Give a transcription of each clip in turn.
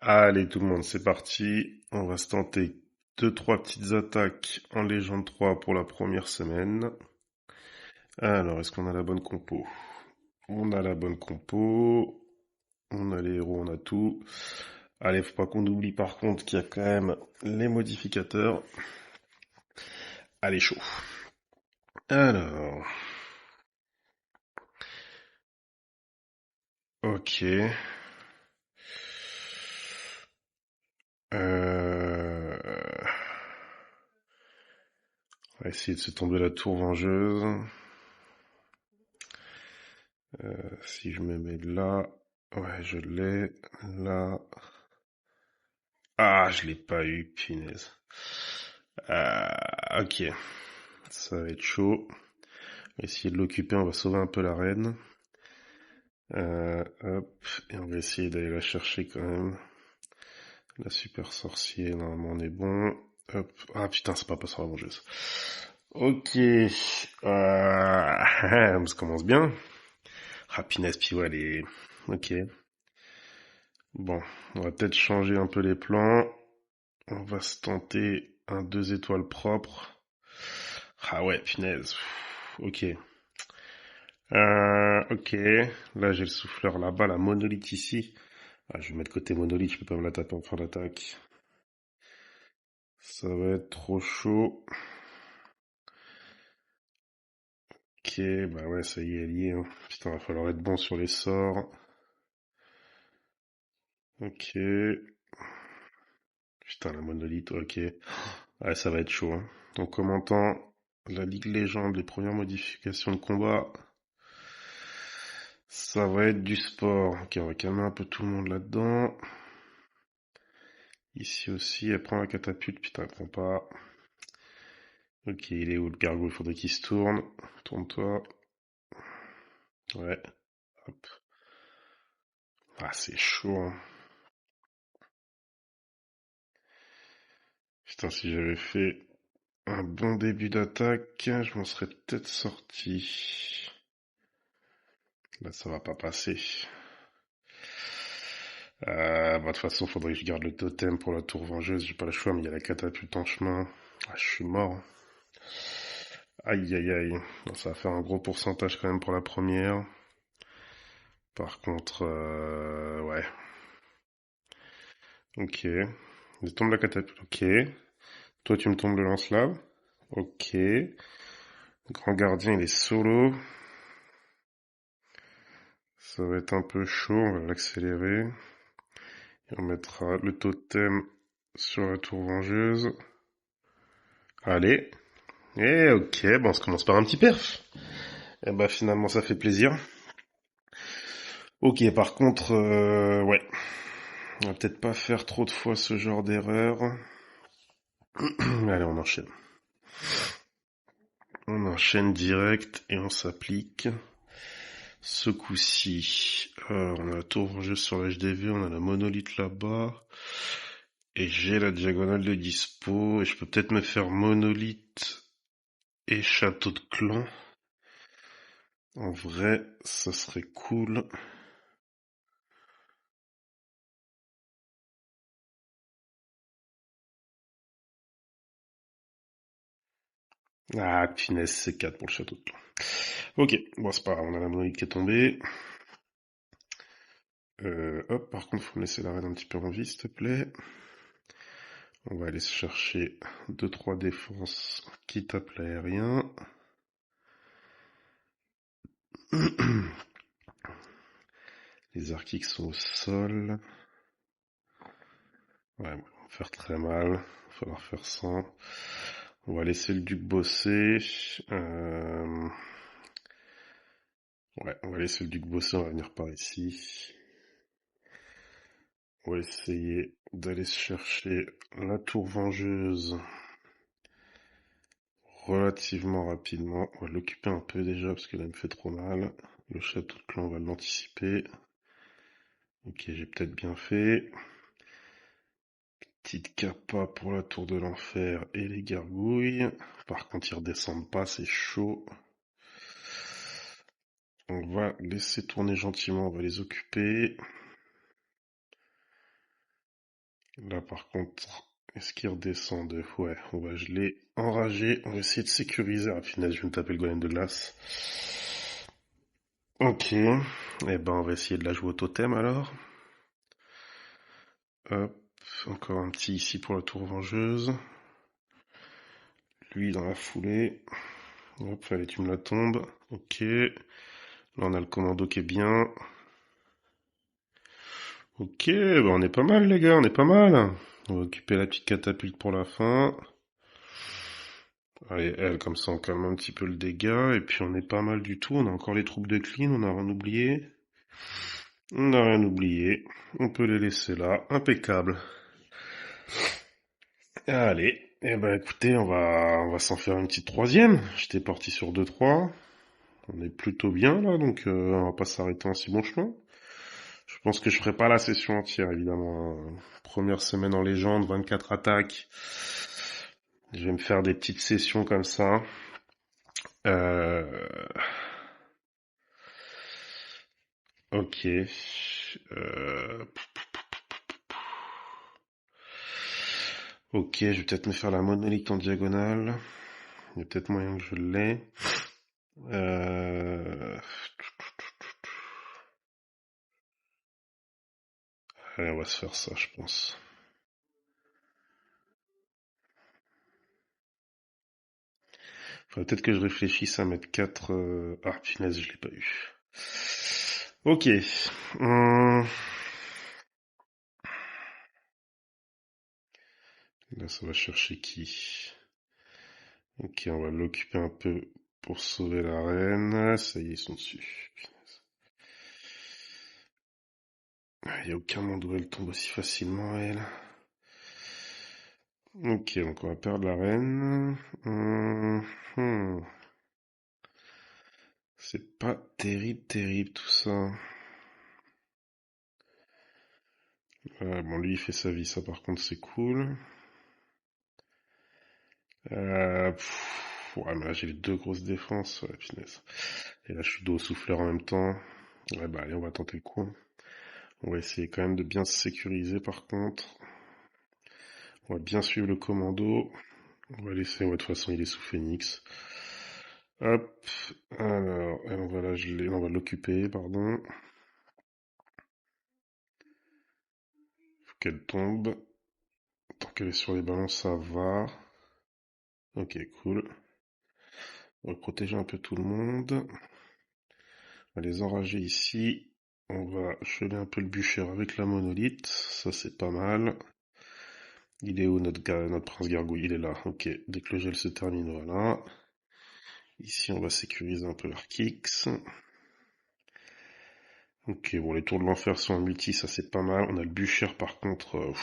Allez tout le monde, c'est parti. On va se tenter deux, trois petites attaques en Légende 3 pour la première semaine. Alors, est-ce qu'on a la bonne compo? On a la bonne compo. On a les héros, on a tout. Allez, faut pas qu'on oublie par contre qu'il y a quand même les modificateurs. Allez, chaud. Alors, ok. On va essayer de se tomber la tour vengeuse. Si je me mets là, ouais, je l'ai. Là. Ah, je l'ai pas eu, punaise. Ok, ça va être chaud. On va essayer de l'occuper, on va sauver un peu la reine. Hop, et on va essayer d'aller la chercher quand même. La super sorcier, normalement on est bon. Hop, ah putain, c'est pas passé la vengeuse. Ok, ça commence bien. Ah punaise, puis ouais, les... Ok, bon, on va peut-être changer un peu les plans. On va se tenter un 2 étoiles propre. Ah ouais, punaise. Ok. Ok. Là, j'ai le souffleur là-bas, la monolithe ici. Ah, je vais mettre côté monolithe, je peux pas me la taper en fin d'attaque. Ça va être trop chaud. Ok, bah ouais, ça y est, elle y est, hein. Putain, va falloir être bon sur les sorts. Ok. Putain, la monolithe, ok. Ouais, ça va être chaud, hein. En commentant la Ligue Légende, les premières modifications de combat, ça va être du sport. Ok, on va calmer un peu tout le monde là-dedans. Ici aussi, elle prend la catapulte. Putain, elle prend pas. Ok, il est où le gargouille? Il faudrait qu'il se tourne. Tourne-toi. Ouais, hop. Ah, c'est chaud, hein. Putain, si j'avais fait un bon début d'attaque, je m'en serais peut-être sorti. Là, ça va pas passer. Bah, de toute façon, faudrait que je garde le totem pour la tour vengeuse. J'ai pas le choix, mais il y a la catapulte en chemin. Ah, je suis mort. Aïe, aïe, aïe. Bon, ça va faire un gros pourcentage quand même pour la première. Par contre, ouais. Ok. Je tombe la catapulte. Ok. Toi, tu me tombes le lance-flamme. Ok. Grand gardien, il est solo. Ça va être un peu chaud. On va l'accélérer. Et on mettra le totem sur la tour vengeuse. Allez. Et ok, bon, on se commence par un petit perf. Et bah finalement, ça fait plaisir. Ok, par contre, ouais. On va peut-être pas faire trop de fois ce genre d'erreur. Allez, on enchaîne. On enchaîne direct et on s'applique. Ce coup-ci, on a la tour vengeuse sur l'HDV, on a la monolithe là-bas. Et j'ai la diagonale de dispo. Et je peux peut-être me faire monolithe et château de clan. En vrai, ça serait cool. Ah, finesse, c'est 4 pour le château de clan. Ok, bon, c'est pas grave, on a la monolithe qui est tombée. Hop, par contre, faut me laisser la reine un petit peu en vie, s'il te plaît. On va aller se chercher 2-3 défenses qui tapent l'aérien. Les archiques sont au sol. Ouais, on va faire très mal. Il va falloir faire 100. On va laisser le duc bosser. Ouais, on va laisser le duc bosser, on va venir par ici. On va essayer d'aller se chercher la tour vengeuse relativement rapidement. On va l'occuper un peu déjà parce qu'elle me fait trop mal. Le château de clan, on va l'anticiper. Ok, j'ai peut-être bien fait. Petite capa pour la tour de l'enfer et les gargouilles. Par contre, ils redescendent pas, c'est chaud. On va laisser tourner gentiment, on va les occuper. Là, par contre, est-ce qu'il redescend de... Ouais, je l'ai enragé. On va essayer de sécuriser. Ah, punaise, je vais me taper le golem de glace. Ok. Eh ben, on va essayer de la jouer au totem, alors. Hop. Encore un petit ici pour la tour vengeuse. Lui, dans la foulée. Hop, allez, tu me la tombes. Ok. Là, on a le commando qui est bien. Ok, bah on est pas mal, les gars, on est pas mal. On va occuper la petite catapulte pour la fin. Allez, elle, comme ça, on calme un petit peu le dégât. Et puis, on est pas mal du tout. On a encore les troupes de clean, on n'a rien oublié. On n'a rien oublié. On peut les laisser là. Impeccable. Allez. Eh ben, écoutez, on va s'en faire une petite troisième. J'étais parti sur 2-3. On est plutôt bien, là, donc on va pas s'arrêter en si bon chemin. Je pense que je ferai pas la session entière, évidemment. Première semaine en légende, 24 attaques. Je vais me faire des petites sessions comme ça. Euh... Ok. Euh... Ok, je vais peut-être me faire la monolithe en diagonale. Il y a peut-être moyen que je l'ai. Euh... Allez, on va se faire ça, je pense. Faudrait peut-être que je réfléchisse à mettre 4... Ah, punaise, je l'ai pas eu. Ok. Hum, Là, ça va chercher qui? Ok, on va l'occuper un peu pour sauver la reine. Ça y est, ils sont dessus. Il n'y a aucun monde où elle tombe aussi facilement, elle. Ok, donc on va perdre la reine. Hum. C'est pas terrible, terrible tout ça. Bon, lui, il fait sa vie, ça par contre, c'est cool. Ouais, mais là, j'ai les deux grosses défenses. Ouais, punaise. Et là, je suis dos au souffleur en même temps. Ouais, bah allez, on va tenter le coup. On va essayer quand même de bien se sécuriser par contre. On va bien suivre le commando. On va laisser, ouais, de toute façon, il est sous Phoenix. Hop. Alors, elle, on va la geler, on va l'occuper, pardon. Faut qu'elle tombe. Tant qu'elle est sur les ballons, ça va. Ok, cool. On va protéger un peu tout le monde. On va les enrager ici. On va geler un peu le bûcher avec la monolithe. Ça, c'est pas mal. Il est où notre gars, notre prince gargouille? Il est là. Ok. Dès que le gel se termine, voilà. Ici, on va sécuriser un peu l'Arkix. Ok, bon, les tours de l'enfer sont en multi, ça c'est pas mal. On a le bûcher par contre,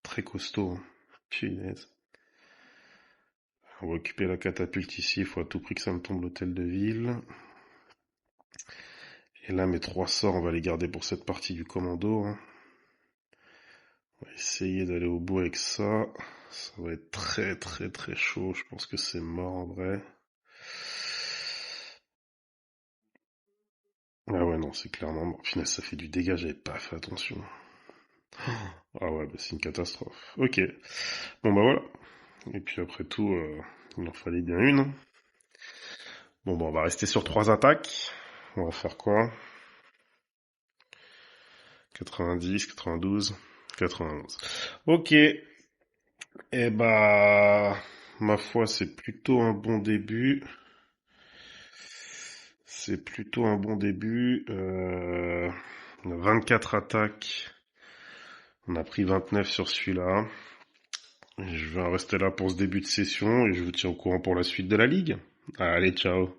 très costaud, hein. Punaise. On va occuper la catapulte ici, il faut à tout prix que ça me tombe l'hôtel de ville. Et là, mes 3 sorts, on va les garder pour cette partie du commando, hein. On va essayer d'aller au bout avec ça. Ça va être très très très chaud, je pense que c'est mort en vrai. Ah ouais, non, c'est clairement mort. Punaise, ça fait du dégât, j'avais pas fait attention. Ah ouais, bah c'est une catastrophe. Ok, bon bah voilà. Et puis après tout, il en fallait bien une, hein. Bon bah on va rester sur 3 attaques. On va faire quoi? 90, 92, 91. Ok, et bah ma foi c'est plutôt un bon début. C'est plutôt un bon début. On a 24 attaques. On a pris 29 sur celui-là. Je vais en rester là pour ce début de session et je vous tiens au courant pour la suite de la ligue. Allez, ciao.